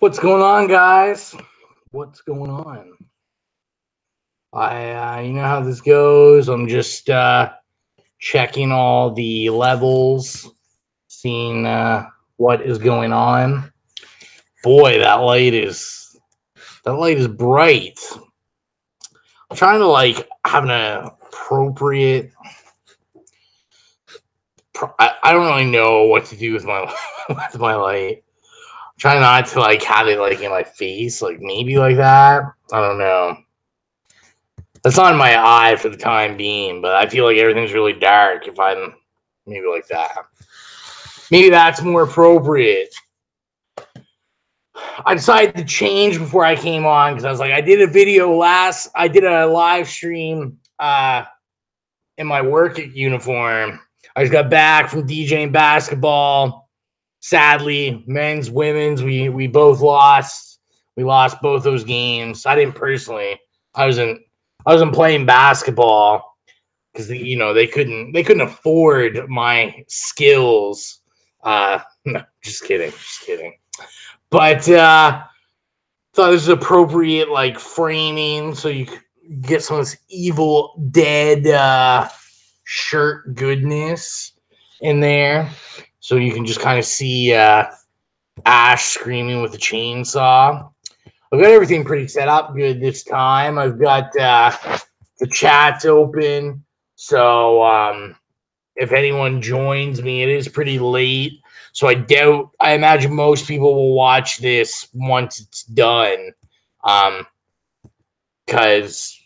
What's going on, guys? What's going on? You know how this goes. I'm just checking all the levels, seeing what is going on. Boy, that light is bright. I'm trying to have an appropriate. I don't really know what to do with my with my light. Try not to have it in my face, maybe like that. I don't know. That's not in my eye for the time being, but I feel like everything's really dark if I'm maybe like that. Maybe that's more appropriate. I decided to change before I came on because I was like, I did a live stream in my work uniform. I just got back from DJing basketball. Sadly, men's, women's, we both lost. We lost both those games. I didn't personally. I wasn't playing basketball because they couldn't afford my skills. No, just kidding. But thought this was appropriate framing so you could get some of this Evil Dead shirt goodness in there. So you can just kind of see Ash screaming with a chainsaw. I've got everything pretty set up good this time. I've got the chats open. So if anyone joins me, it is pretty late. So I imagine most people will watch this once it's done. Because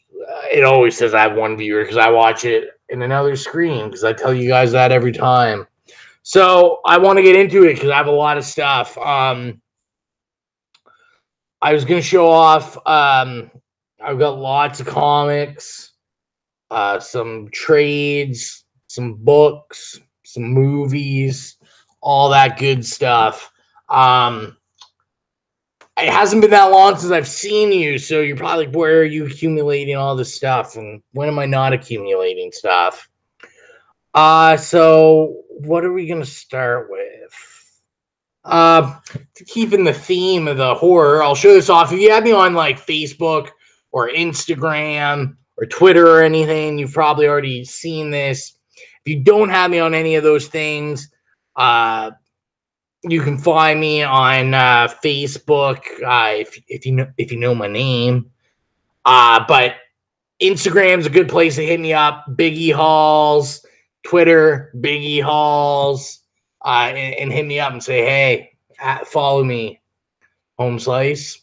it always says I have one viewer because I watch it in another screen because I tell you guys that every time. So I want to get into it because I have a lot of stuff. I was going to show off. I've got lots of comics, some trades, some books, some movies, all that good stuff. It hasn't been that long since I've seen you, so you're probably like, where are you accumulating all this stuff? And when am I not accumulating stuff? So what are we going to start with? To keep in the theme of the horror, I'll show this off. If you have me on Facebook or Instagram or Twitter or anything, you've probably already seen this. If you don't have me on any of those things, you can find me on Facebook if you know my name. But Instagram's a good place to hit me up. Biggie Hauls. Twitter, Biggie Hauls, and hit me up and say, hey, follow me, Home Slice.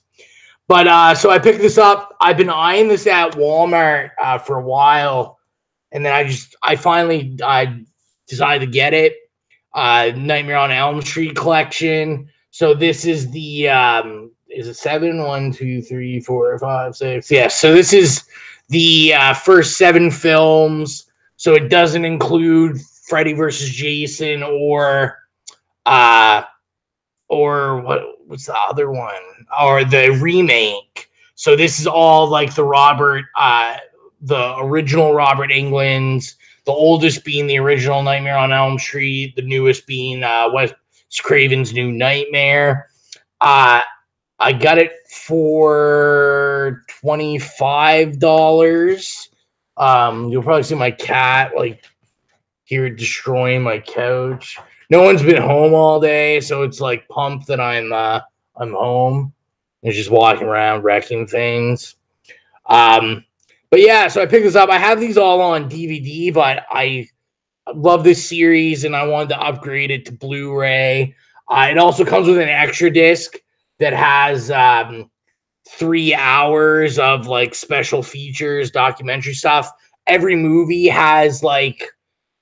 But so I picked this up. I've been eyeing this at Walmart for a while, and then I finally decided to get it. Nightmare on Elm Street collection. So this is the is it 7? 1, 2, 3, 4, 5, 6. Yeah. So this is the first 7 films. So it doesn't include Freddy versus Jason or what's the other one? Or the remake. So this is all the original Robert Englund's, the oldest being the original Nightmare on Elm Street, the newest being Wes Craven's New Nightmare. I got it for $25. You'll probably see my cat here destroying my couch. No one's been home all day, so it's pumped that I'm home. It's just walking around wrecking things. But yeah, so I picked this up. I have these all on DVD, but I love this series and I wanted to upgrade it to Blu-ray. It also comes with an extra disc that has 3 hours of special features, documentary stuff. Every movie has a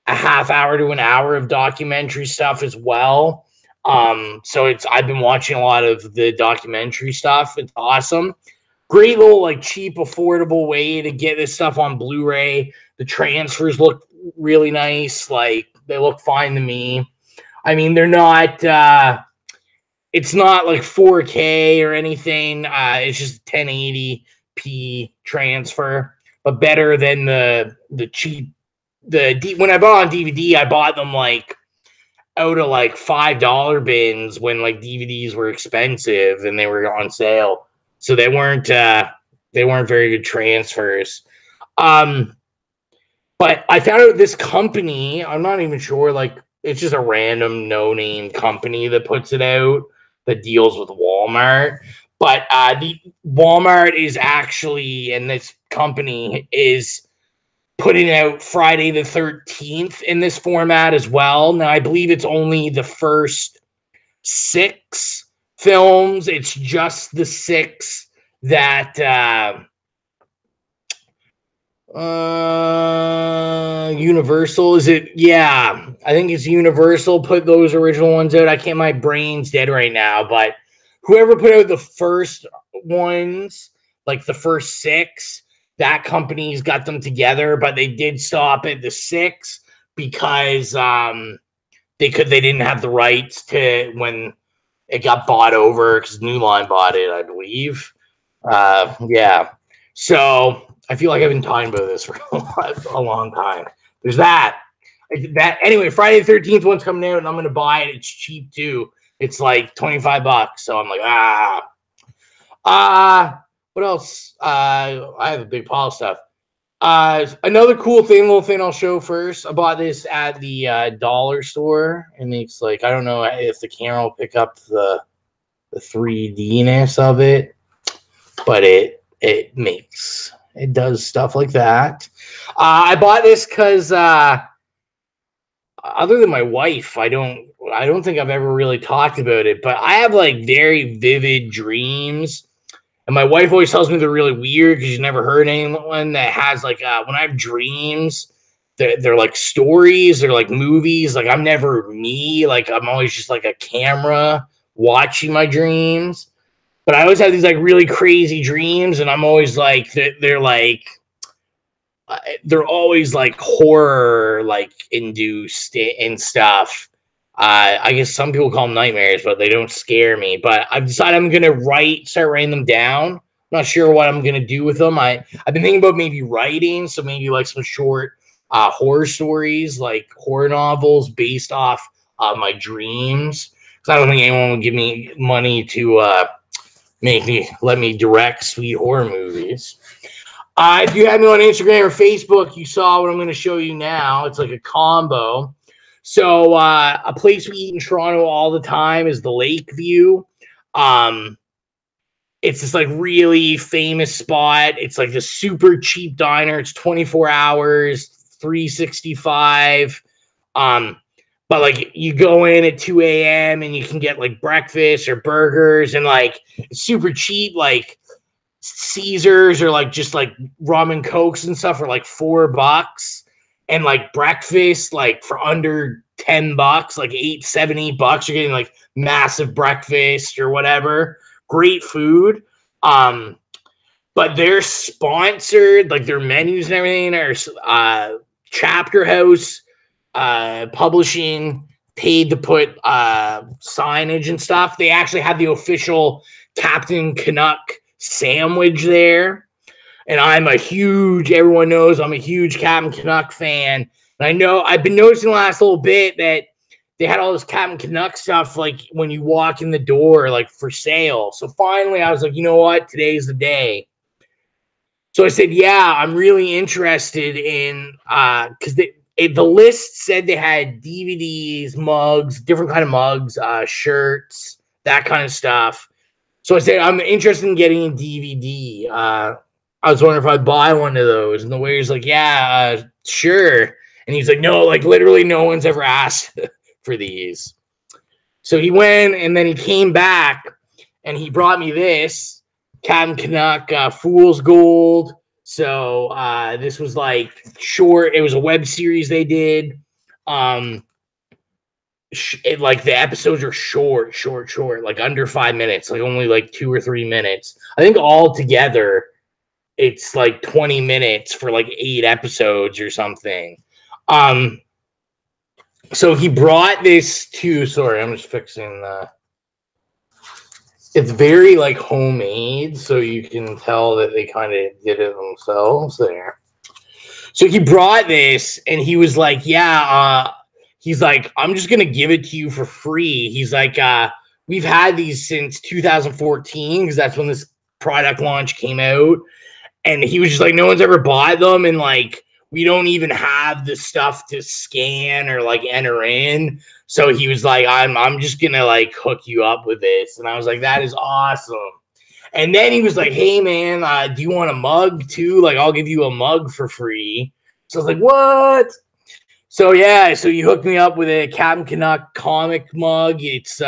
half hour to an hour of documentary stuff as well. So I've been watching a lot of the documentary stuff. It's awesome. Great little cheap, affordable way to get this stuff on Blu-ray. The transfers look really nice. They look fine to me. I mean, they're not it's not 4K or anything. It's just 1080p transfer, but better than the cheap. When I bought on DVD, I bought them out of like $5 bins when like DVDs were expensive and they were on sale. So they weren't very good transfers. But I found out this company, I'm not even sure, like it's just a random no-name company that puts it out that deals with Walmart. But the Walmart is actually, and this company is putting out Friday the 13th in this format as well. Now, I believe it's only the first 6 films. It's just the 6 that Universal, is it? Yeah, I think it's Universal put those original ones out. I can't, my brain's dead right now, but whoever put out the first ones, like the first 6, that company's got them together, but they did stop at the 6 because they didn't have the rights to when it got bought over, because New Line bought it, I believe. Yeah. So I feel like I've been talking about this for a long time. There's that. Anyway, Friday the 13th one's coming out, and I'm gonna buy it. It's cheap too. It's like $25. So I'm like, what else? I have a big pile of stuff. Another cool little thing I'll show first. I bought this at the dollar store, and it's like, I don't know if the camera will pick up the 3D-ness of it, but it does stuff like that. I bought this because other than my wife, I don't think I've ever really talked about it, but I have like very vivid dreams. And my wife always tells me they're really weird because she's never heard anyone that has like when I have dreams, they're like stories, they're like movies. Like I'm never me. Like I'm always just like a camera watching my dreams. But I always have these like really crazy dreams, and I'm always like they're always like horror like induced and stuff. I guess some people call them nightmares, but they don't scare me. But I've decided I'm gonna start writing them down. I'm not sure what I'm gonna do with them. I've been thinking about maybe writing, so maybe like some short horror stories, like horror novels based off my dreams. Because I don't think anyone would give me money to let me direct sweet horror movies. If you have me on Instagram or Facebook, you saw what I'm going to show you now. It's like a combo. So a place we eat in Toronto all the time is the Lakeview. It's this like really famous spot. It's like this super cheap diner. It's 24 hours, 365. But like you go in at 2 a.m. and you can get like breakfast or burgers, and like it's super cheap. Like Caesars or like just like rum and cokes and stuff are like $4, and like breakfast like for under $10, like $8, $7, $8, you're getting like massive breakfast or whatever. Great food. But they're sponsored, like their menus and everything are Chapter House Publishing paid to put signage and stuff. They actually have the official Captain Canuck sandwich there. And everyone knows I'm a huge Captain Canuck fan. And I know I've been noticing the last little bit that they had all this Captain Canuck stuff, like when you walk in the door, like for sale. So finally I was like, you know what? Today's the day. So I said, yeah, I'm really interested in, because the list said they had DVDs, mugs, different kind of mugs, shirts, that kind of stuff. So I said, I'm interested in getting a DVD. I was wondering if I'd buy one of those. And the waiter's like, yeah, sure. And he's like, no, like literally no one's ever asked for these. So he went, and then he came back, and he brought me this Captain Canuck Fool's Gold. So this was like short. It was a web series they did. Like the episodes are short, like under 5 minutes, like only like 2 or 3 minutes. I think all together it's like 20 minutes for like 8 episodes or something. So he brought this to, sorry, I'm just fixing the, it's very like homemade, so you can tell that they kind of did it themselves there. So he brought this, and he was like, yeah, he's like, I'm just gonna give it to you for free. He's like, we've had these since 2014 because that's when this product launch came out, and he was just like, no one's ever bought them, and like we don't even have the stuff to scan or like enter in. So he was like, I'm just gonna like hook you up with this, and I was like, that is awesome. And then he was like, hey man, do you want a mug too? Like I'll give you a mug for free. So I was like, what? So yeah, so you hooked me up with a Captain Canuck comic mug. It's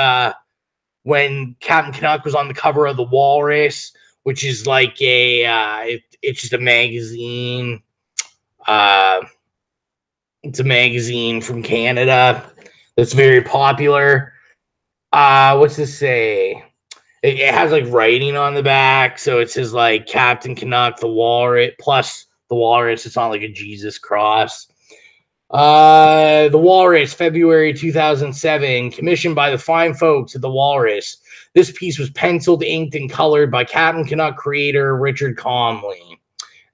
when Captain Canuck was on the cover of the Walrus, which is like it's just a magazine. It's a magazine from Canada that's very popular. What's this say? It has like writing on the back, so it says like Captain Canuck, the Walrus, plus the Walrus. It's not like a Jesus cross. The Walrus, February 2007, commissioned by the fine folks at the Walrus. This piece was penciled, inked, and colored by Captain Canuck creator Richard Conley.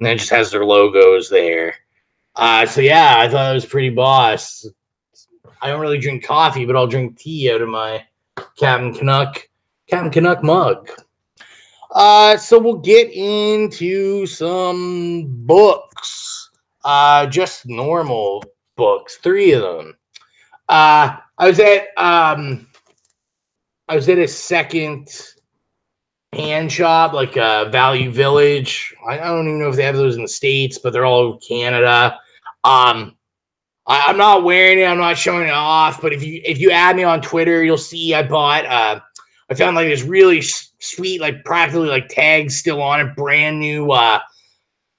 And then it just has their logos there. So yeah, I thought it was pretty boss. I don't really drink coffee, but I'll drink tea out of my Captain Canuck mug. So we'll get into some books. Just normal books, 3 of them. I was at a second hand shop, like Value Village. I don't even know if they have those in the States, but they're all over Canada. I'm not wearing it. I'm not showing it off. But if you add me on Twitter, you'll see I bought. I found like this really sweet, like practically like tags still on it, brand new,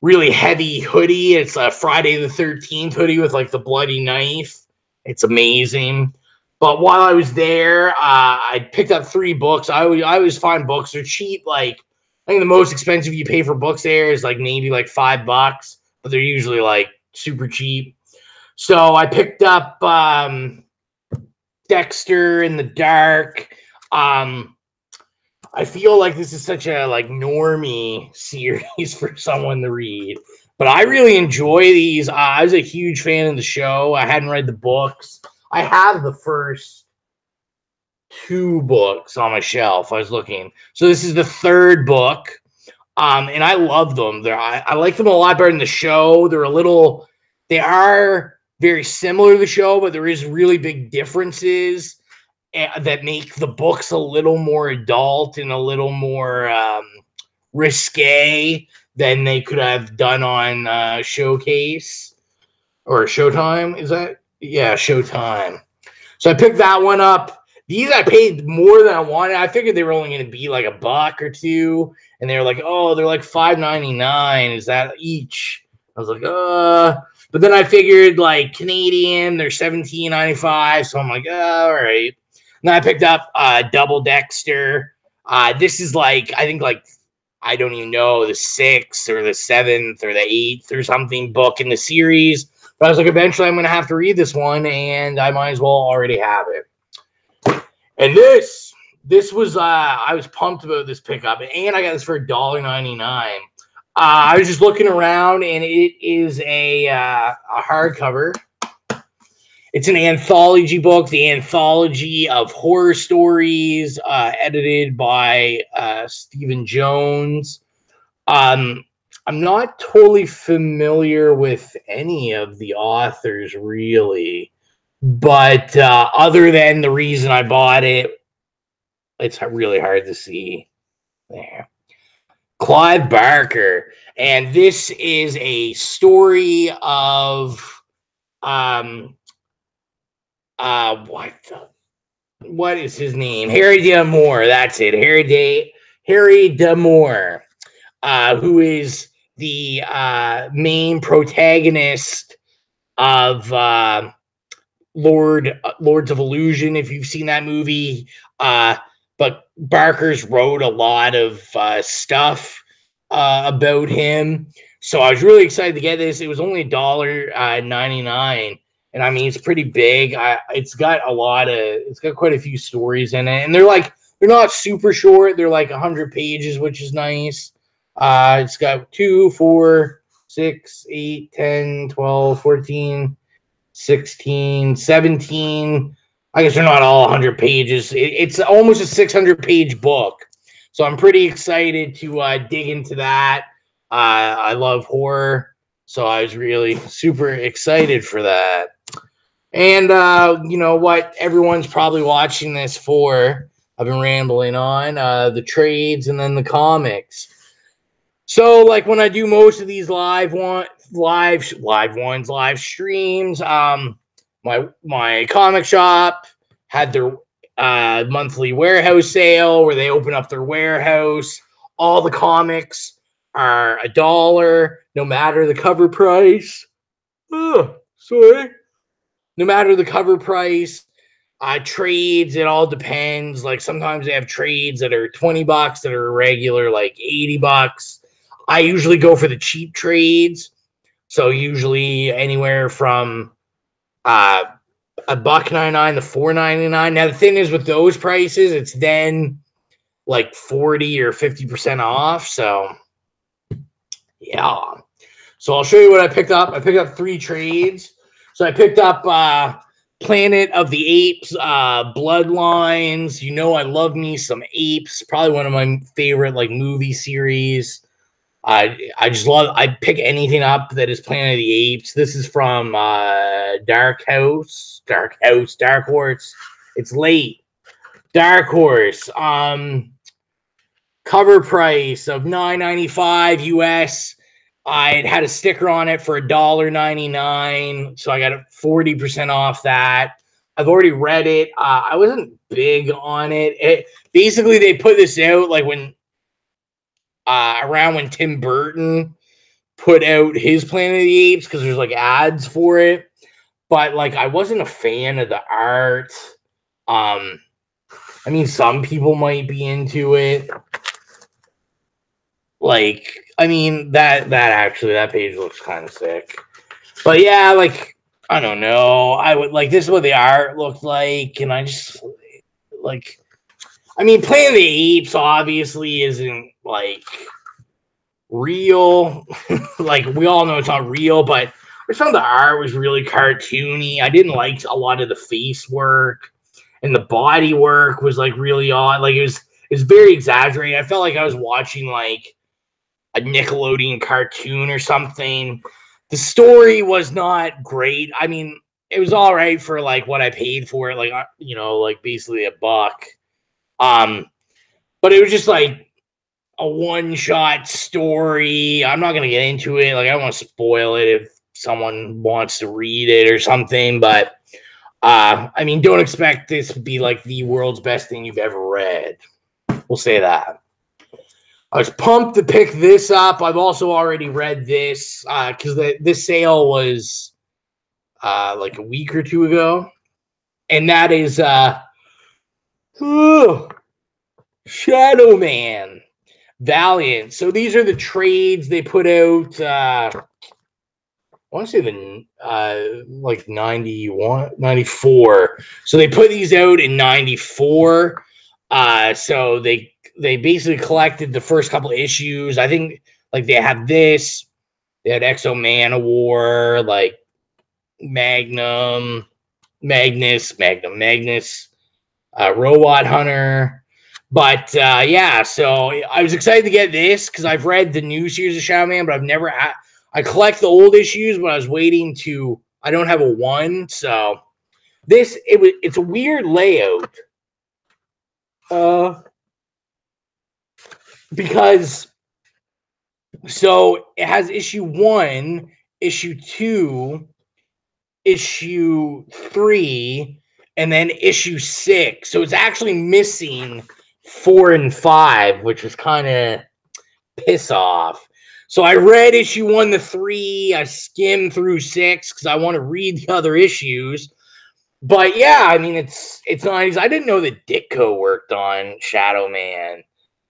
really heavy hoodie. It's a Friday the 13th hoodie with like the bloody knife. It's amazing. But while I was there, I picked up 3 books. I always find books are cheap. Like I think the most expensive you pay for books there is like maybe like $5, but they're usually like super cheap. So I picked up Dexter in the Dark. I feel like this is such a like normie series for someone to read, but I really enjoy these. I was a huge fan of the show. I hadn't read the books. I have the first 2 books on my shelf. I was looking. So this is the 3rd book. And I love them. I like them a lot better than the show. They are very similar to the show, but there is really big differences that make the books a little more adult and a little more risque than they could have done on Showcase or Showtime. Is that? Yeah, Showtime. So I picked that one up. These I paid more than I wanted. I figured they were only going to be like $1 or $2, and they were like, oh, they're like $5.99. Is that each? I was like, but then I figured like Canadian, they're $17.95. So I'm like, all right. Then I picked up Double Dexter. This is like, I think like, I don't even know, the 6th or the 7th or the 8th or something book in the series. But I was like, eventually I'm going to have to read this one, and I might as well already have it. And this was, I was pumped about this pickup, and I got this for $1.99. I was just looking around, and it is a hardcover. It's an anthology book, the Anthology of Horror Stories, edited by Stephen Jones. I'm not totally familiar with any of the authors, really. But other than the reason I bought it, it's really hard to see there. Clive Barker. And this is a story of what is his name? Harry D'Amour. That's it. Harry D'Amour, who is the main protagonist of Lords of Illusion, if you've seen that movie. But Barker's wrote a lot of stuff about him. So I was really excited to get this. It was only $1.99. And I mean, it's pretty big. It's got quite a few stories in it. And they're not super short. They're like 100 pages, which is nice. It's got 2, 4, 6, 8, 10, 12, 14. 16, 17. I guess they're not all 100 pages. It's almost a 600-page book. So I'm pretty excited to dig into that. I love horror, so I was really super excited for that. And you know what? Everyone's probably watching this for. I've been rambling on the trades and then the comics. So, like when I do most of these live streams, my comic shop had their monthly warehouse sale where they open up their warehouse. All the comics are $1, no matter the cover price. Oh, sorry. No matter the cover price. Trades, it all depends. Like sometimes they have trades that are $20 that are regular, like $80. I usually go for the cheap trades. So usually anywhere from $1.99 to $4.99. Now the thing is with those prices, it's then like 40 or 50% off. So yeah. So I'll show you what I picked up. I picked up 3 trades. So I picked up Planet of the Apes, Bloodlines. You know I love me some apes. Probably one of my favorite like movie series. I just love. I pick anything up that is Planet of the Apes. This is from Dark Horse. It's late. Dark Horse. Cover price of $9.95 US. I had a sticker on it for $1.99, so I got 40% off that. I've already read it. I wasn't big on it. Basically, they put this out like when around when Tim Burton put out his Planet of the Apes because there's like ads for it. But like, I wasn't a fan of the art. I mean, some people might be into it. Like, I mean, that page looks kind of sick. But yeah, like, I don't know. I would like this is what the art looked like, and I just like I mean, Planet of the Apes obviously isn't like real. Like we all know it's not real, but some of the art was really cartoony. I didn't like a lot of the face work, and the body work was like really odd. Like it was very exaggerated. I felt like I was watching like a Nickelodeon cartoon or something. The story was not great. I mean, it was all right for like what I paid for it, like you know, like basically $1. But it was just like a one-shot story. I'm not gonna get into it. Like I don't want to spoil it if someone wants to read it or something. But I mean, don't expect this to be like the world's best thing you've ever read. We'll say that. I was pumped to pick this up. I've also already read this because this sale was like a week or two ago. And that is Shadow Man Valiant. So these are the trades they put out. I want to say the like 91, 94. So they put these out in 94. So they basically collected the first couple issues. I think like they have this. They had Exo Manowar, like Magnus, Robot Hunter. But yeah, so I was excited to get this because I've read the new series of Shadow Man, but I've never. I collect the old issues, but I was waiting to. I don't have a 1, so it's a weird layout. Because so it has issue 1, issue 2, issue 3, and then issue 6. So it's actually missing 4 and 5, which was kind of piss off. So I read issue 1 to 3. I skimmed through 6 because I want to read the other issues. But yeah, I mean it's nice. I didn't know that Ditko worked on Shadow Man.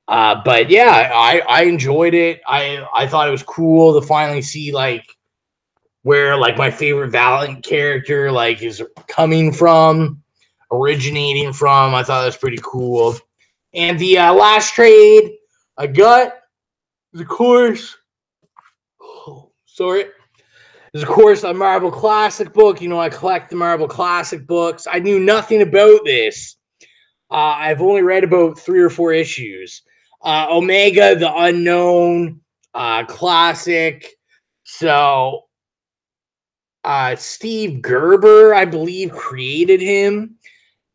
But yeah, I enjoyed it. I thought it was cool to finally see like where like my favorite Valiant character like is coming from, originating from. I thought that was pretty cool. And the last trade I got is, of course, sorry, There's, of course, a Marvel Classic book. You know, I collect the Marvel Classic books. I knew nothing about this. I've only read about 3 or 4 issues. Omega, the Unknown, Classic. So, Steve Gerber, I believe, created him.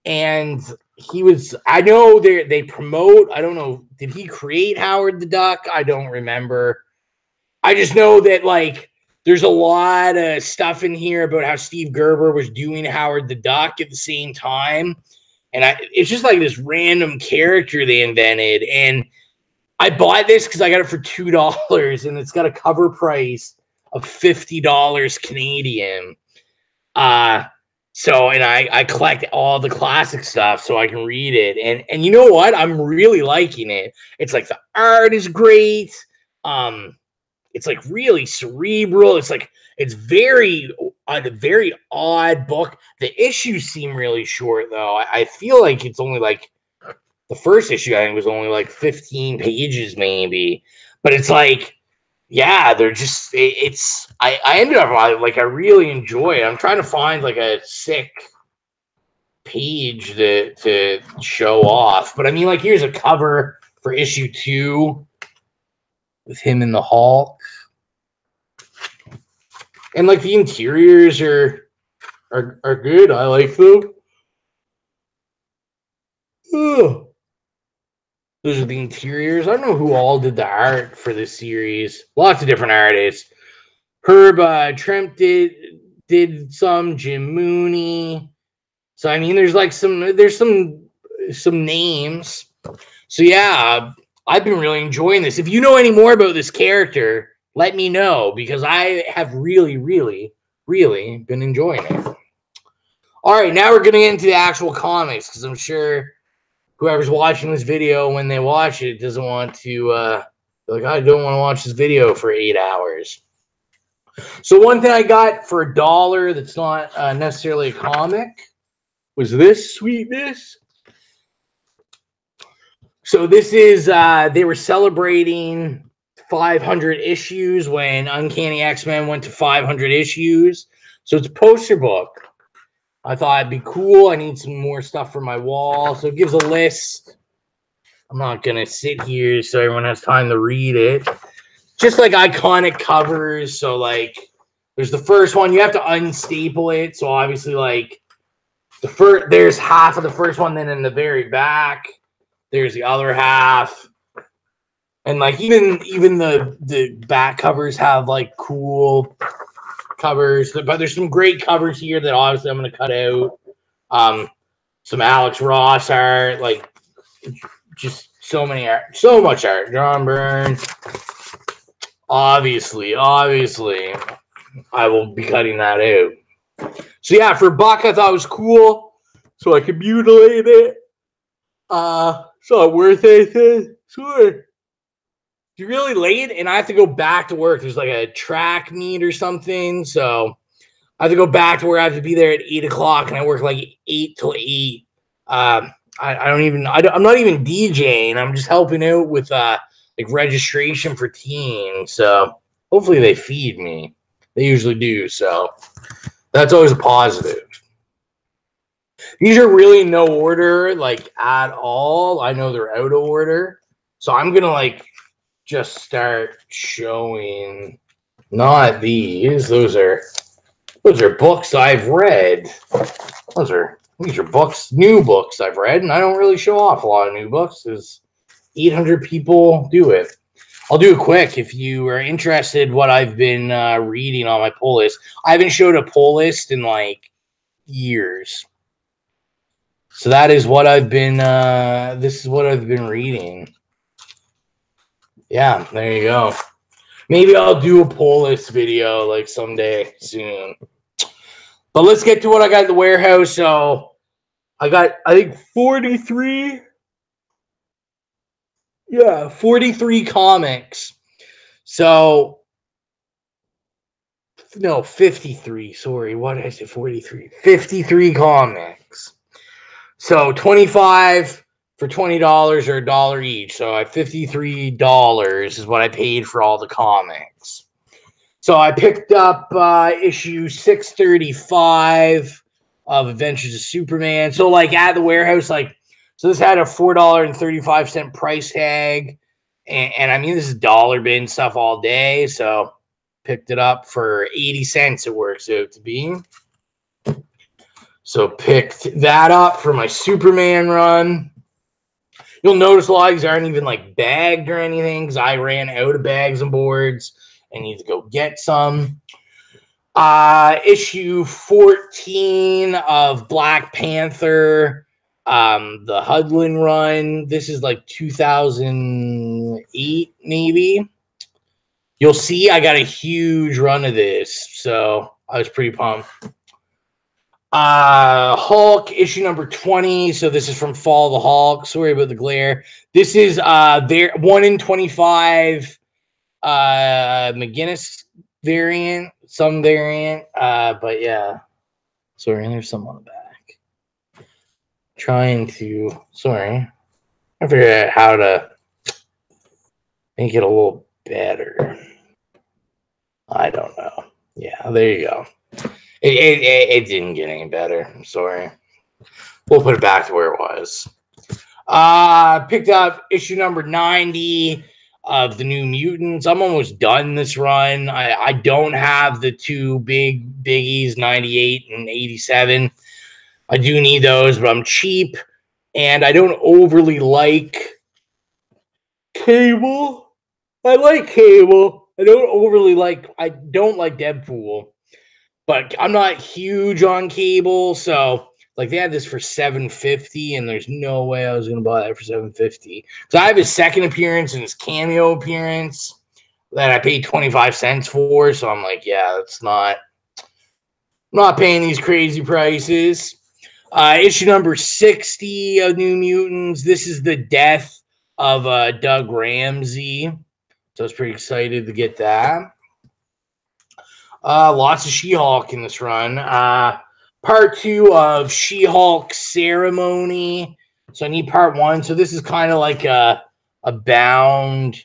And he was, I know they promote, I don't know, did he create Howard the Duck? I don't remember. I just know that, like, there's a lot of stuff in here about how Steve Gerber was doing Howard the Duck at the same time. And it's just like this random character they invented. And I bought this because I got it for $2 and it's got a cover price of $50 Canadian. So, and I collect all the classic stuff so I can read it. And you know what? I'm really liking it. It's like the art is great. It's like really cerebral. It's like it's a very odd book. The issues seem really short though. I feel like it's only like the first issue I think was only like 15 pages maybe. But it's like, yeah, they're just I ended up like I really enjoy it. I'm trying to find like a sick page to show off. But I mean, like, here's a cover for issue 2 with him in the Hulk. And like the interiors are good. I like them. Oh. Those are the interiors. I don't know who all did the art for this series. Lots of different artists. Herb Tremp did some. Jim Mooney. So I mean, there's some names. So yeah, I've been really enjoying this. If you know any more about this character, let me know because I have really, really, really been enjoying it. All right, now we're gonna get into the actual comics because I'm sure whoever's watching this video when they watch it doesn't want to like, I don't want to watch this video for 8 hours. So one thing I got for $1 that's not necessarily a comic was this sweetness. So this is they were celebrating 500 issues when Uncanny X-Men went to 500 issues. So it's a poster book. I thought it'd be cool. I need some more stuff for my wall. So it gives a list. I'm not going to sit here so everyone has time to read it. Just like iconic covers. So like there's the first one. You have to unstaple it. So obviously like there's half of the first one. Then in the very back, there's the other half. And like even the back covers have like cool covers, but there's some great covers here that obviously I'm going to cut out. Some Alex Ross art, like just so much art. John Byrne, obviously, I will be cutting that out. So yeah, for $1, I thought it was cool, so I could mutilate it. So worth it. Sure. It's really late, and I have to go back to work. There's like a track meet or something, so I have to go back to where I have to be there at 8 o'clock, and I work like 8 till 8. I'm not even DJing. I'm just helping out with like registration for teams. So hopefully they feed me. They usually do, so that's always a positive. These are really no order, like at all. I know they're out of order, so I'm gonna like just start showing. Not these. Those are books I've read. These are books, new books I've read, and I don't really show off a lot of new books because 800 people do it. I'll do it quick if you are interested what I've been reading on my pull list. I haven't showed a pull list in like years. So that is what I've been this is what I've been reading. Yeah, there you go. Maybe I'll do a pull list video like someday soon. But let's get to what I got in the warehouse. So I got, I think, 43. Yeah, 43 comics. So, no, 53. Sorry, what did I say? 43. 53 comics. So 25 for $20 or $1 each. So at $53 is what I paid for all the comics. So I picked up issue 635 of Adventures of Superman. So like at the warehouse, like, so this had a $4.35 price tag. And I mean, this is dollar bin stuff all day. So picked it up for 80 cents, it works out to be. So picked that up for my Superman run. You'll notice a lot of these aren't even like bagged or anything because I ran out of bags and boards and need to go get some. Issue 14 of Black Panther, the Hudlin run. This is like 2008, maybe. You'll see I got a huge run of this, so I was pretty pumped. Hulk issue number 20. So this is from Fall of the Hulk. Sorry about the glare. This is their 1 in 25 McGinnis variant, some variant. But yeah. Sorry, there's some on the back. Trying to I figure out how to make it a little better. I don't know. Yeah, there you go. It didn't get any better. I'm sorry. We'll put it back to where it was. Picked up issue number 90 of the New Mutants. I'm almost done this run. I don't have the two big biggies, 98 and 87. I do need those, but I'm cheap. And I don't overly like Cable. I like Cable. I don't like Deadpool. But I'm not huge on Cable, so like they had this for $7.50, and there's no way I was gonna buy that for $7.50. So I have his second appearance and his cameo appearance that I paid 25 cents for. So I'm like, yeah, that's not. I'm not paying these crazy prices. Issue number 60 of New Mutants. This is the death of Doug Ramsey. So I was pretty excited to get that. Lots of She-Hulk in this run. Part 2 of She-Hulk Ceremony. So I need part 1. So this is kind of like a bound,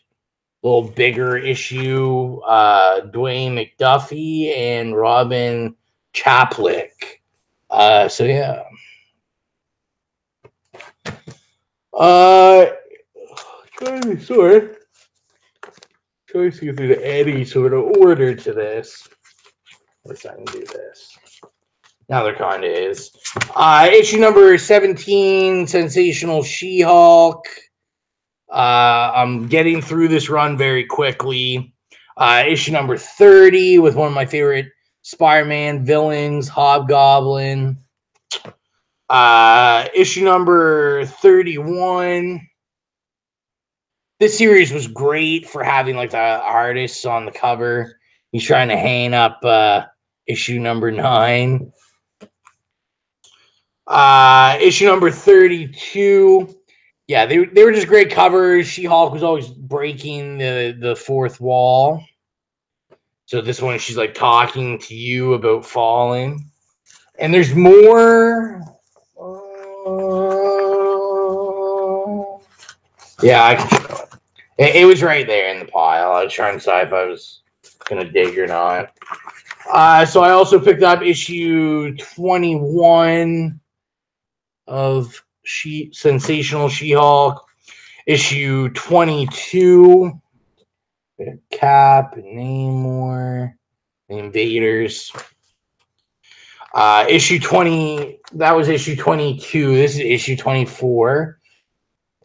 little bigger issue. Dwayne McDuffie and Robin Chaplick. So yeah. Sorry. Trying to see if there's any sort of order to this. At least I can do this. Now there kind of is. Issue number 17, Sensational She-Hulk. I'm getting through this run very quickly. Issue number 30 with one of my favorite Spider-Man villains, Hobgoblin. Issue number 31. This series was great for having like the artists on the cover. He's trying to hang up issue number 9. Issue number 32. Yeah, they were just great covers. She-Hulk was always breaking the fourth wall. So this one, she's like talking to you about falling. And there's more. Yeah, I can show it. It was right there in the pile. I was trying to decide if I was going to dig or not. So I also picked up issue 21 of Sensational She-Hulk. Issue 22. Cap and Namor. The Invaders. Issue 20. That was issue 22. This is issue 24.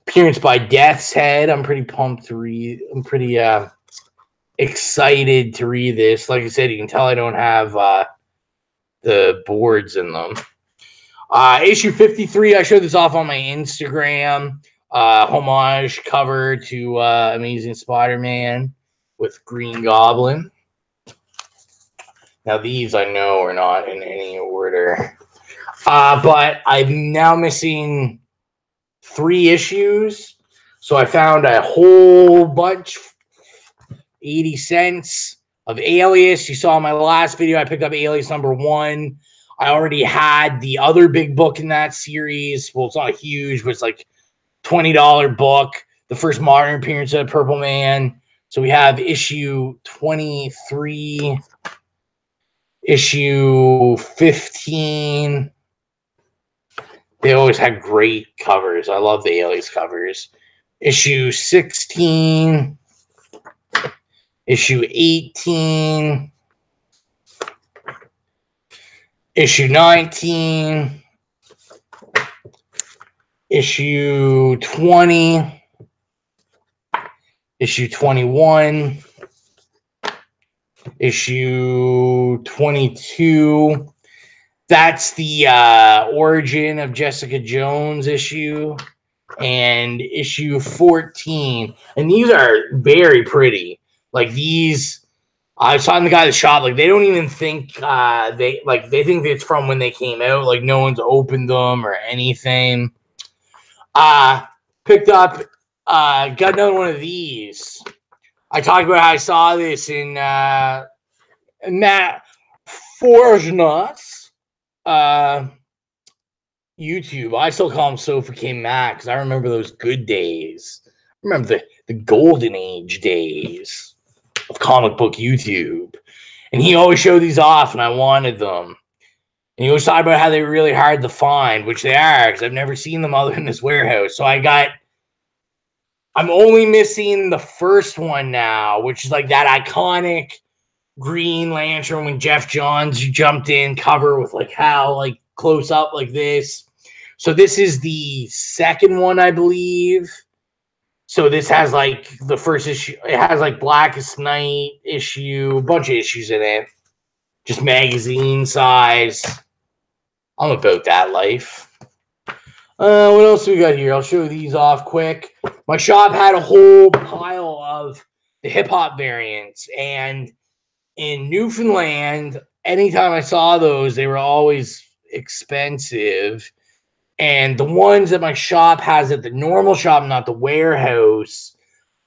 Appearance by Death's Head. I'm pretty pumped to read. I'm pretty excited to read this. Like I said, you can tell I don't have the boards in them. Issue 53. I showed this off on my Instagram. Homage cover to Amazing Spider-Man with Green Goblin. Now these I know are not in any order. But I'm now missing 3 issues. So I found a whole bunch, 80 cents of Alias. You saw in my last video, I picked up Alias number 1. I already had the other big book in that series. Well, it's not huge, but it's like $20 book. The first modern appearance of Purple Man. So we have issue 23, issue 15. They always had great covers. I love the Alias covers. Issue 16, issue 18, issue 19, issue 20, issue 21, issue 22. That's the origin of Jessica Jones issue. And issue 14. And these are very pretty. Like these, I was talking to the guy at the shop, like they don't even think they think it's from when they came out. Like no one's opened them or anything. Picked up, got another one of these. I talked about how I saw this in Matt Forgenot's YouTube. I still call him Sofa King Matt because I remember those good days. I remember the golden age days of comic book YouTube. And he always showed these off, and I wanted them. And he always talked about how they were really hard to find, which they are, because I've never seen them other than this warehouse. So I'm only missing the first one now, which is like that iconic Green Lantern when Jeff Johns jumped in cover with like Hal like close up like this. So this is the second one, I believe. So this has like the first issue. It has like Blackest Night issue, a bunch of issues in it. Just magazine size. I'm about that life. What else do we got here? I'll show these off quick. My shop had a whole pile of the hip-hop variants. And in Newfoundland, anytime I saw those, they were always expensive. And the ones that my shop has at the normal shop, not the warehouse,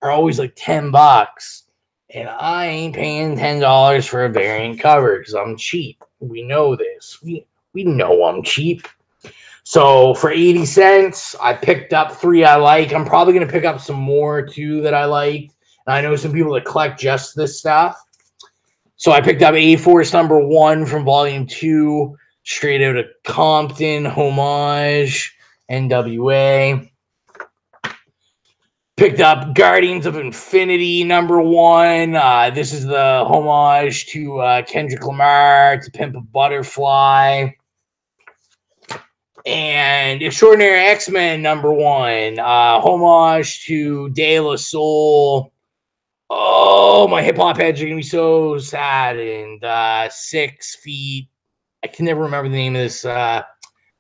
are always like $10. And I ain't paying $10 for a variant cover because I'm cheap. We know this. We know I'm cheap. So for 80 cents, I picked up 3 I like. I'm probably going to pick up some more too that I like. And I know some people that collect just this stuff. So I picked up A-Force #1 from Volume 2. Straight out of Compton, homage, NWA. Picked up Guardians of Infinity #1. This is the homage to Kendrick Lamar, to Pimp a Butterfly. And Extraordinary X-Men #1. Homage to De La Soul. Oh, my hip-hop heads are going to be so saddened. 6 Feet. I can never remember the name of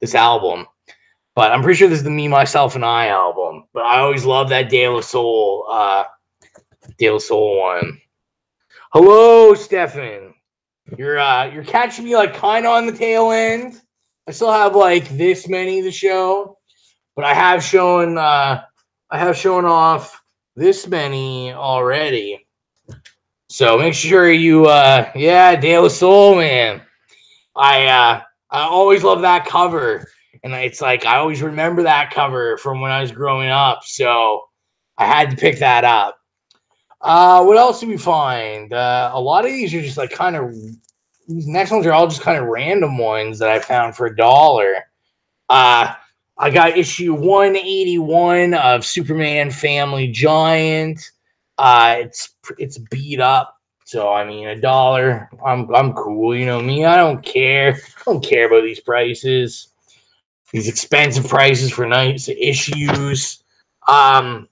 this album, but I'm pretty sure this is the Me, Myself, and I album. But I always love that De La Soul one. Hello, Stefan. You're catching me like kind of on the tail end. I still have like this many to show, but I have shown off this many already. So make sure you De La Soul, man. I always love that cover, and it's like I always remember that cover from when I was growing up, so I had to pick that up. What else did we find? A lot of these are just like kind of these next ones are all just kind of random ones that I found for $1. I got issue 181 of Superman Family Giant. It's beat up. So I mean, $1. I'm cool, you know me. I don't care. I don't care about these prices. These expensive prices for nice issues. I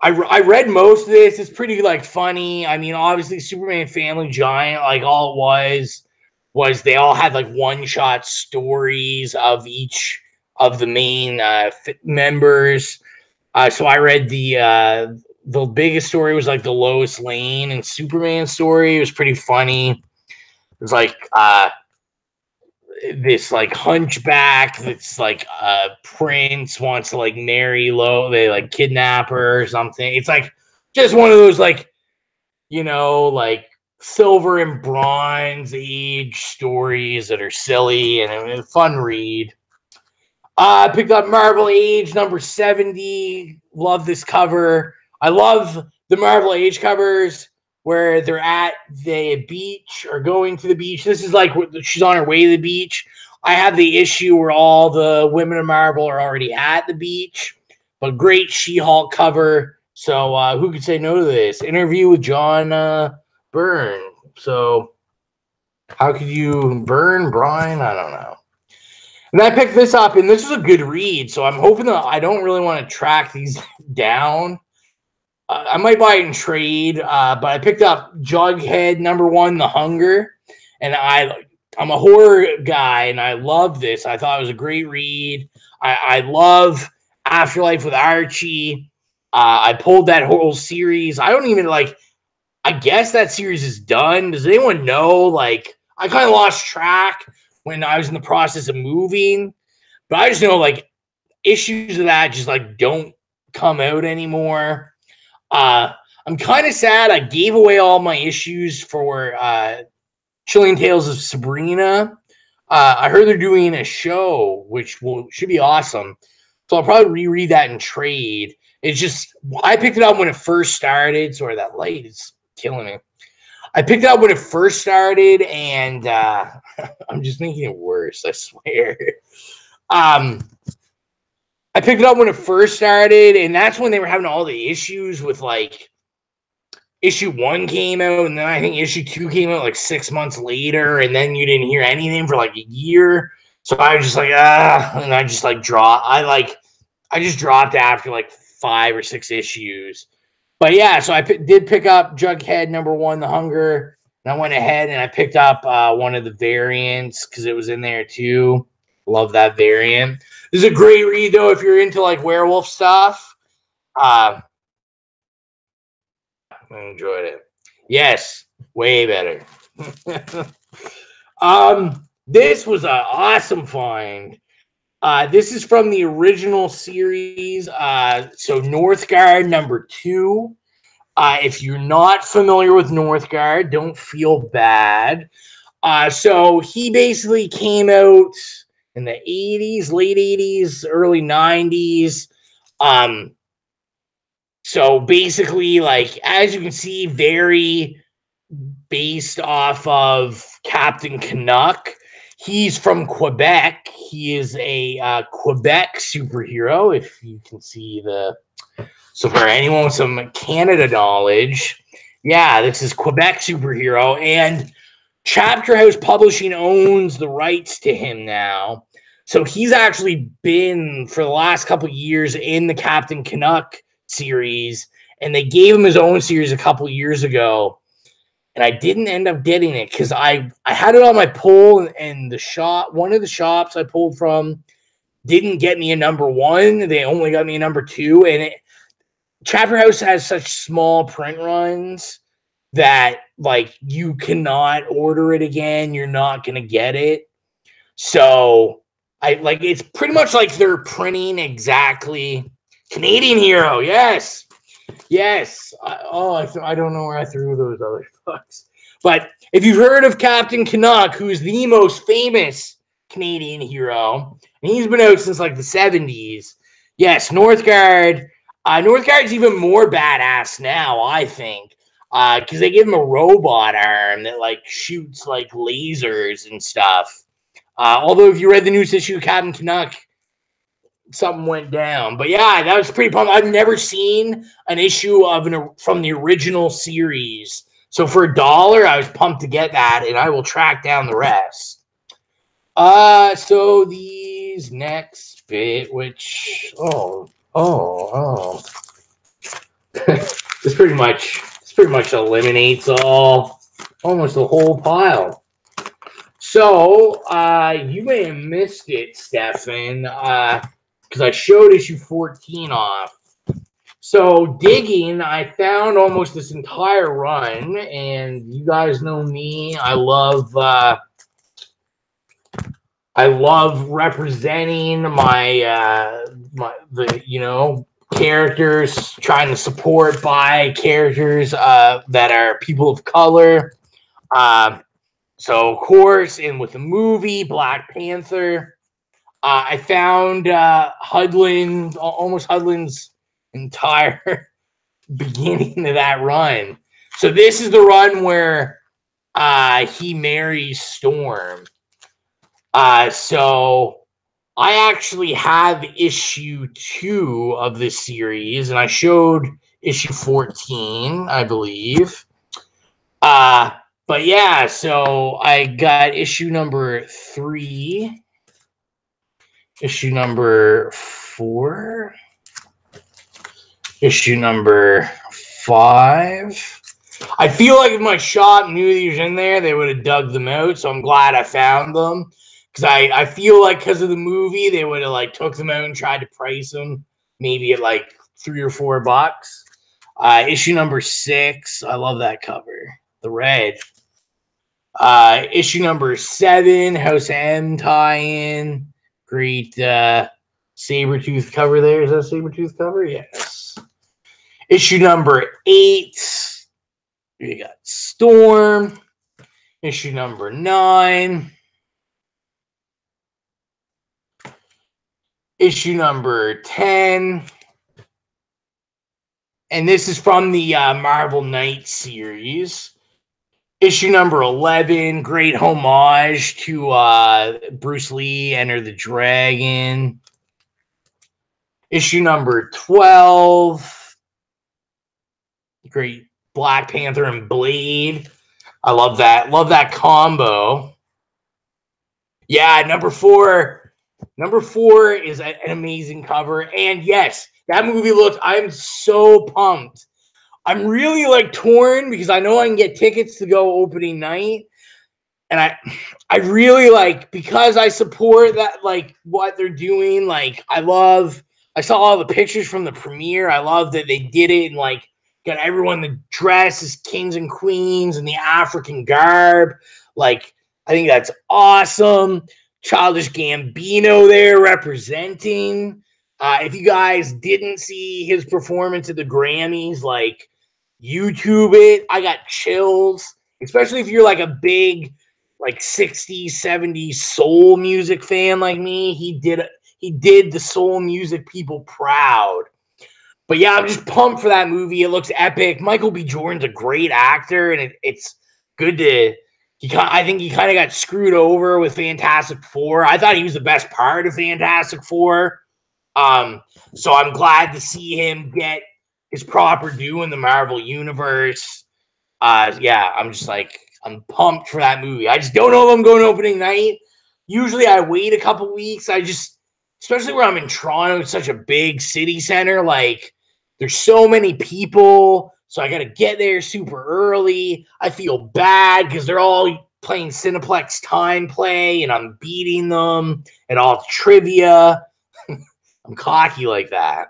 read most of this. It's pretty like funny. I mean, obviously, Superman Family Giant, like all it was they all had like one-shot stories of each of the main members. So I read the biggest story was like the Lois Lane and Superman story. It was pretty funny. It was like this like hunchback that's like prince wants to like marry Lois. They like kidnap her or something. It's like just one of those like, you know, like silver and bronze age stories that are silly and a fun read. I picked up Marvel Age #70. Love this cover. I love the Marvel Age covers where they're at the beach or going to the beach. This is like she's on her way to the beach. I have the issue where all the women of Marvel are already at the beach, but great She-Hulk cover. So who could say no to this? Interview with John Byrne. So how could you burn Brian? I don't know. And I picked this up, and this is a good read. So I'm hoping that I don't really want to track these down. I might buy it in trade, but I picked up Jughead #1, The Hunger, and I'm a horror guy, and I love this. I thought it was a great read. I love Afterlife with Archie. I pulled that whole series. I don't even I guess that series is done. Does anyone know? Like, I kind of lost track when I was in the process of moving, but I just know like issues of that just like don't come out anymore. I'm kind of sad. I gave away all my issues for Chilling Tales of Sabrina. I heard they're doing a show, which should be awesome. So I'll probably reread that in trade. It's just, I picked it up when it first started. Sorry, that light is killing me. I picked it up when it first started, and I'm just making it worse, I swear. I picked it up when it first started, and that's when they were having all the issues with, like, issue 1 came out, and then I think issue 2 came out, like, 6 months later, and then you didn't hear anything for, like, a year. So I was just like, and I just, like, I just dropped after, like, 5 or 6 issues. But, yeah, so I did pick up Jughead #1, The Hunger, and I went ahead and I picked up one of the variants because it was in there, too. Love that variant. This is a great read, though, if you're into, like, werewolf stuff. I enjoyed it. Yes, way better. This was an awesome find. This is from the original series. So Northgard #2. If you're not familiar with Northgard, don't feel bad. So he basically came out in the 80s, late 80s, early 90s. So basically, like, as you can see, very based off of Captain Canuck. He's from Quebec. He is a Quebec superhero, if you can see the... So for anyone with some Canada knowledge, yeah, this is Quebec superhero. And Chapter House Publishing owns the rights to him now. So he's actually been, for the last couple of years, in the Captain Canuck series. And they gave him his own series a couple of years ago. And I didn't end up getting it because I had it on my pull, and the shop, one of the shops I pulled from didn't get me a #1. They only got me a #2. And Chapter House has such small print runs that, like, you cannot order it again. You're not going to get it. So it's pretty much like they're printing exactly Canadian Hero. Yes. Yes. I don't know where I threw those other books. But if you've heard of Captain Canuck, who's the most famous Canadian hero, and he's been out since like the 70s. Yes, Northgard. Northgard's even more badass now, I think, because they give him a robot arm that like shoots like lasers and stuff. Although if you read the newest issue of Captain Canuck, something went down. But yeah, that was pretty pumped. I've never seen an issue from the original series. So for $1, I was pumped to get that, and I will track down the rest. So these next bit, which this pretty much eliminates almost the whole pile. So you may have missed it, Stefan, because I showed issue 14 off. So digging, I found almost this entire run, and you guys know me. I love representing the characters, trying to support by characters that are people of color. So of course, and with the movie Black Panther, I found Hudlin's entire beginning of that run. So this is the run where he marries Storm. So I actually have issue 2 of this series, and I showed issue 14, I believe. But yeah, so I got issue number 3, issue number 4, issue number 5. I feel like if my shop knew these in there, they would have dug them out. So I'm glad I found them, because I feel like because of the movie, they would have like took them out and tried to price them maybe at like $3 or $4. Issue number 6, I love that cover, the red. Issue number 7, House M tie-in. Great Sabretooth cover there. Is that a Sabretooth cover? Yes. Issue number 8, we got Storm. Issue number 9. Issue number 10. And this is from the Marvel Knights series. Issue number 11, great homage to Bruce Lee, Enter the Dragon. Issue number 12, great Black Panther and Blade. I love that. Love that combo. Yeah, number 4. Number 4 is an amazing cover. And yes, that movie looks, I'm so pumped. I'm really like torn because I know I can get tickets to go opening night. And I really like, because I support that, like what they're doing. Like I saw all the pictures from the premiere. I love that they did it and like got everyone to dress as kings and queens in the African garb. Like, I think that's awesome. Childish Gambino there representing. If you guys didn't see his performance at the Grammys, like YouTube it. I got chills, especially if you're like a big like 60s, 70s soul music fan like me. He did the soul music people proud. But yeah, I'm just pumped for that movie. It looks epic. Michael B. Jordan's a great actor, and it's good to. I think he kind of got screwed over with Fantastic Four. I thought he was the best part of Fantastic Four. So I'm glad to see him get his proper due in the Marvel Universe. Yeah, I'm pumped for that movie. I just don't know if I'm going opening night. Usually I wait a couple weeks. Especially where I'm in Toronto, it's such a big city center. Like, there's so many people, so I got to get there super early. I feel bad because they're all playing Cineplex Time Play, and I'm beating them at all trivia. I'm cocky like that.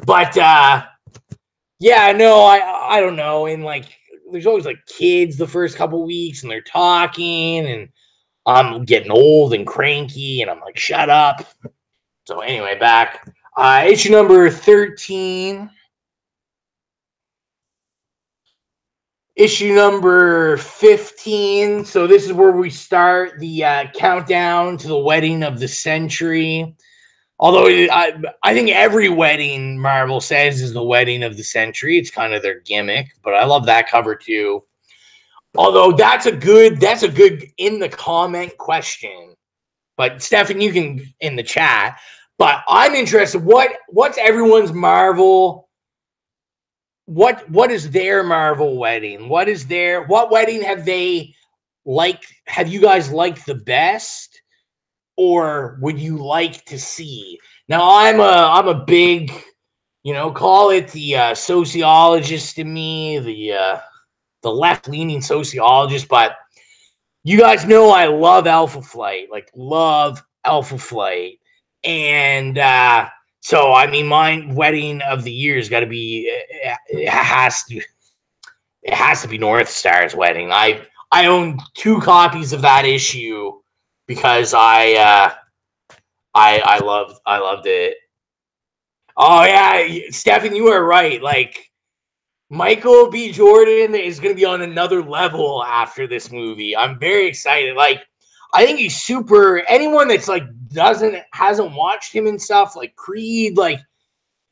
But, yeah, no, I don't know. And, like, there's always, like, kids the first couple weeks, and they're talking, and I'm getting old and cranky, and I'm like, shut up. So, anyway, back. Issue number 13. Issue number 15. So this is where we start the countdown to the wedding of the century. Although I think every wedding Marvel says is the wedding of the century. It's kind of their gimmick, but I love that cover too. Although that's a good in the comment question. But Stefan, you can in the chat. But I'm interested. What's everyone's Marvel? What is their Marvel wedding? What wedding have they liked? Have you guys liked the best, or would you like to see? Now I'm a big, call it the sociologist in me, the left leaning sociologist, but you guys know I love Alpha Flight, and so, I mean, my wedding of the year has got to be. It has to be North Star's wedding. I own 2 copies of that issue because I loved it. Oh yeah, Stefan, you are right. Like, Michael B. Jordan is going to be on another level after this movie. I'm very excited. Like, I think he's super. Anyone that's like hasn't watched him and stuff like Creed, like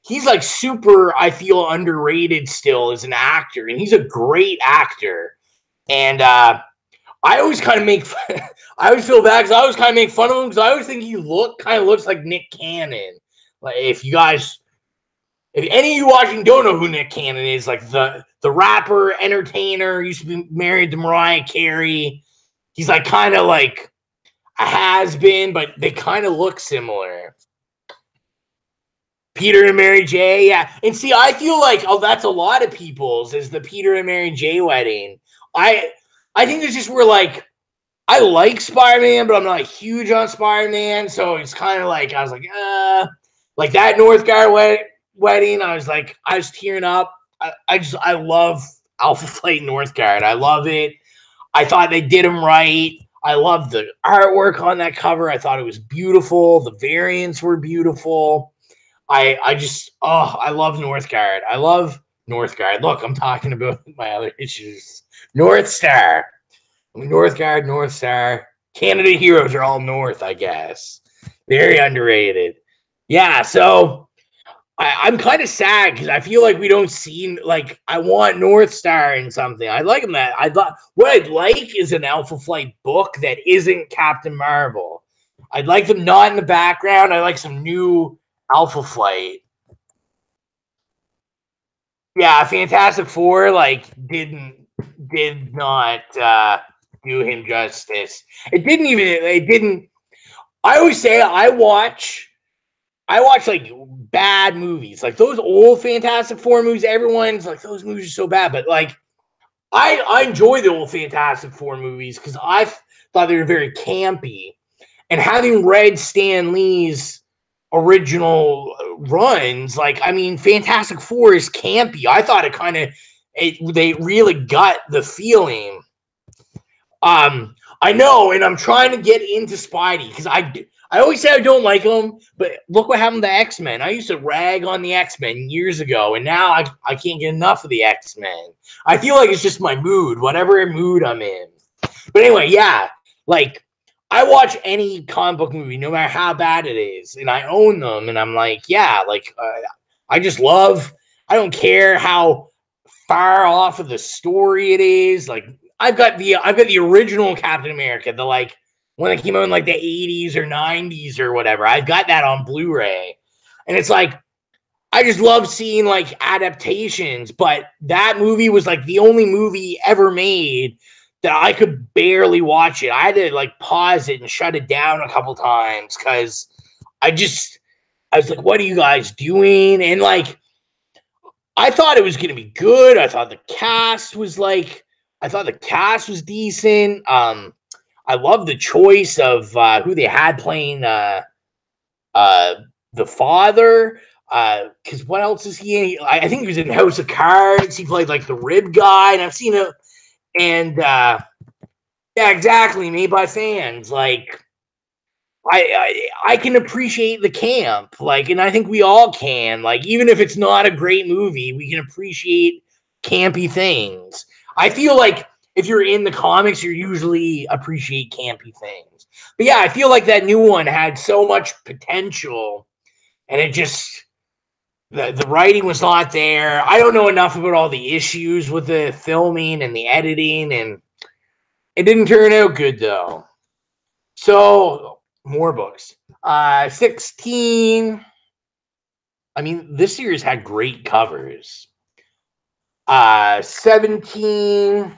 he's like super, I feel, underrated still as an actor, and he's a great actor. And I always kind of make fun, I always feel bad because I always kind of make fun of him because I always think he kind of looks like Nick Cannon. Like if any of you watching don't know who Nick Cannon is, like the rapper, entertainer, used to be married to Mariah Carey. He's like kind of like a has-been, but they kind of look similar. Peter and Mary J, yeah. And see, I feel like that's a lot of people's is the Peter and Mary J wedding. I think it's just where like I like Spider-Man, but I'm not huge on Spider-Man, so it's kind of like I was like that Northgard wedding. I was tearing up. I love Alpha Flight Northgard. I love it. I thought they did him right. I love the artwork on that cover. I thought it was beautiful. The variants were beautiful. I love Northgard. I love Northgard. Look, I'm talking about my other issues. North Star. Northgard, North Star. Canada heroes are all North, I guess. Very underrated. Yeah, so I'm kind of sad because I feel like we don't see, like, I want North Star in something. I like him that. What I'd like is an Alpha Flight book that isn't Captain Marvel. I'd like them not in the background. I like some new Alpha Flight. Yeah, Fantastic Four did not do him justice. It didn't. I always say I watch like bad movies, like those old Fantastic Four movies. Everyone's like those movies are so bad, but like I enjoy the old Fantastic Four movies because I thought they were very campy, and having read Stan Lee's original runs, like I mean, Fantastic Four is campy. I thought they really got the feeling. I know, and I'm trying to get into Spidey because I always say I don't like him, but look what happened to X-Men. I used to rag on the X-Men years ago, and now I can't get enough of the X-Men. I feel like it's just my mood, whatever mood I'm in. But anyway, yeah, like I watch any comic book movie, no matter how bad it is, and I own them, and I'm like, yeah, like I just love. I don't care how far off of the story it is. Like I've got the original Captain America, the like when it came out in like the 80s or 90s or whatever. I've got that on Blu-ray. And it's like I just love seeing like adaptations, but that movie was like the only movie ever made that I could barely watch it. I had to like pause it and shut it down a couple times because I was like, what are you guys doing? And like I thought it was gonna be good. I thought the cast was decent. I love the choice of who they had playing the father. Because what else is he in? I think he was in House of Cards. He played like the rib guy, and I've seen it. And yeah, exactly, made by fans. Like I can appreciate the camp, like, and I think we all can. Like, even if it's not a great movie, we can appreciate campy things. I feel like if you're in the comics, you usually appreciate campy things. But yeah, I feel like that new one had so much potential, and it just the writing was not there. I don't know enough about all the issues with the filming and the editing, and it didn't turn out good though. So more books. 16. I mean, this series had great covers. 17.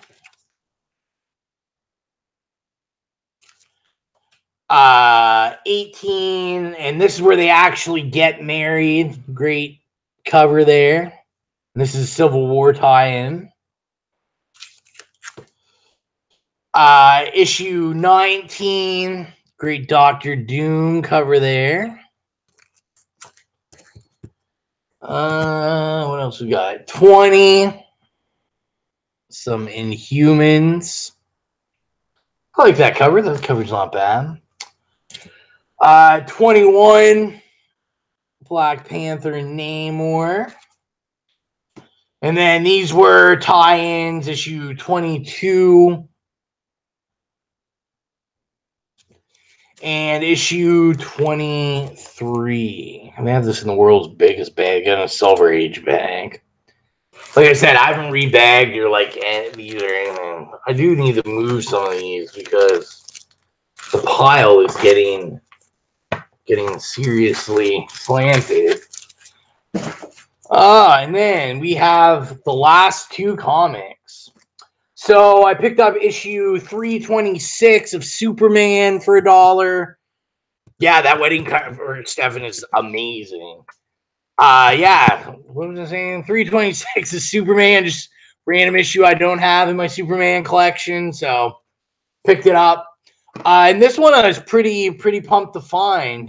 18, and this is where they actually get married. Great cover there. This is a Civil War tie-in. Issue 19. Great Doctor Doom cover there. What else we got? 20. Some Inhumans. I like that cover. That cover's not bad. 21. Black Panther and Namor. And then these were tie-ins, issue 22. and issue 23. I have this in the world's biggest bag, in a Silver Age bag. Like I said, I haven't rebagged or like these or anything. I do need to move some of these because the pile is getting seriously slanted. And then we have the last two comics. So I picked up issue 326 of Superman for $1. Yeah, that wedding card for Stefan is amazing. Yeah, what was I saying? 326 is Superman, just random issue I don't have in my Superman collection, so picked it up. And this one I was pretty pumped to find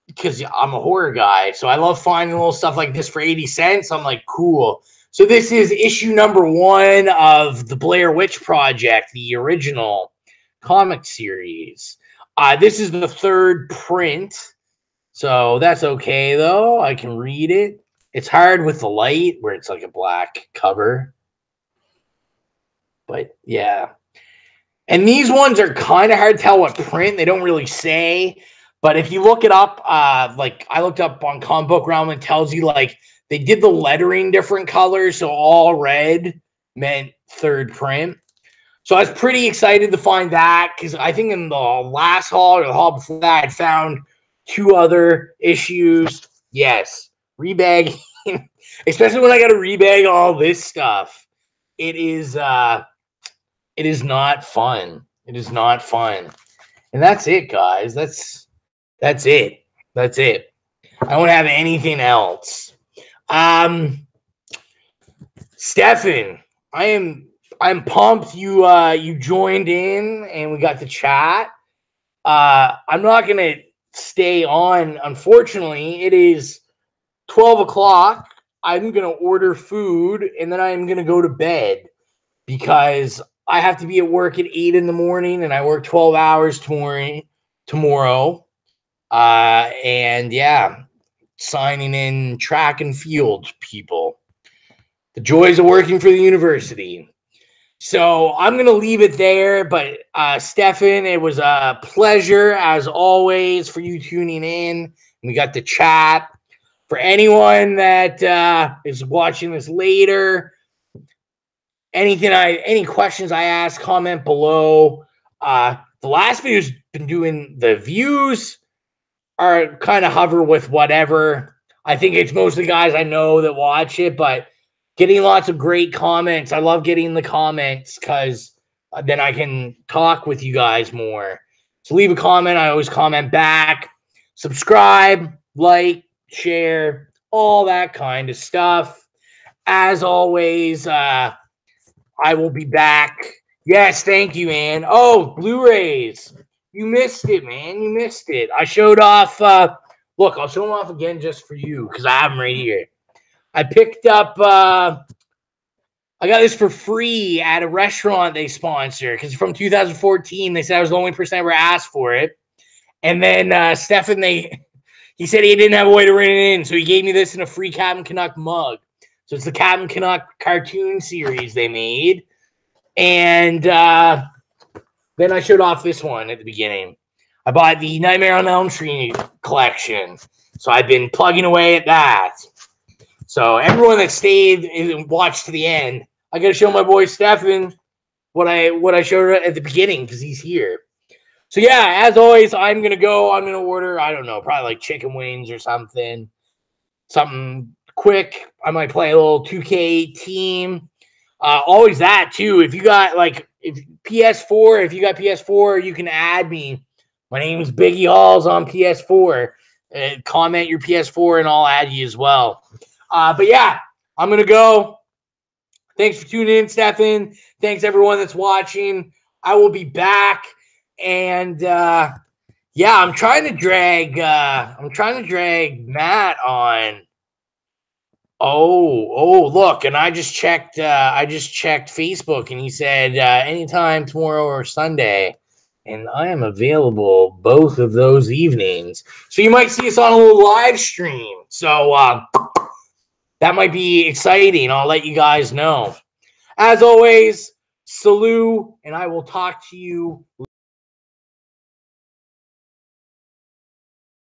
because I'm a horror guy, so I love finding little stuff like this for 80 cents. I'm like, cool. So this is issue number 1 of the Blair Witch Project, the original comic series. This is the 3rd print, so that's okay, though. I can read it. It's hard with the light where it's like a black cover. But, yeah. And these ones are kind of hard to tell what print. They don't really say. But if you look it up, like I looked up on Comic Book Realm, it tells you like they did the lettering different colors. So all red meant 3rd print. So I was pretty excited to find that because I think in the last haul or the haul before that, I found 2 other issues. Yes, rebagging, especially when I got to rebag all this stuff. It is not fun. It is not fun. And that's it, guys. That's it. That's it. I don't have anything else. Stefan, I'm pumped you joined in and we got to chat. I'm not gonna stay on. Unfortunately, it is 12 o'clock. I'm gonna order food and then I'm gonna go to bed because I have to be at work at 8 in the morning and I work 12 hours tomorrow. And yeah, signing in track and field people. The joys of working for the university. So I'm going to leave it there. But Stefan, it was a pleasure, as always, for you tuning in. We got to chat. For anyone that is watching this later, any questions I ask, comment below. The last video's been doing the views are kind of hover with whatever. I think it's mostly guys I know that watch it, but getting lots of great comments. I love getting the comments because then I can talk with you guys more. So leave a comment. I always comment back. Subscribe, like, share, all that kind of stuff. As always, I will be back. Yes, thank you, man. Oh, Blu-rays. You missed it, man. You missed it. I showed off. Look, I'll show them off again just for you because I have them right here. I picked up. I got this for free at a restaurant they sponsor because from 2014 they said I was the only person ever asked for it. And then Stefan, he said he didn't have a way to rent it in, so he gave me this in a free Captain Canuck mug. So it's the Captain Canuck cartoon series they made, and then I showed off this one at the beginning. I bought the Nightmare on Elm Street collection. So I've been plugging away at that. So everyone that stayed and watched to the end, I got to show my boy Stefan what I showed at the beginning because he's here. So yeah, as always, I'm going to go. I'm going to order, I don't know, probably like chicken wings or something. Something quick. I might play a little 2K team. Always that too. If you got if you got PS4, you can add me. My name is Biggie Hauls on PS4. Comment your PS4 and I'll add you as well. But yeah, I'm gonna go. Thanks for tuning in, Stefan. Thanks everyone that's watching. I will be back, and yeah, I'm trying to drag Matt on. Oh, look, and I just checked Facebook and he said anytime tomorrow or Sunday, and I am available both of those evenings. So you might see us on a little live stream. So that might be exciting. I'll let you guys know. As always, salute, and I will talk to you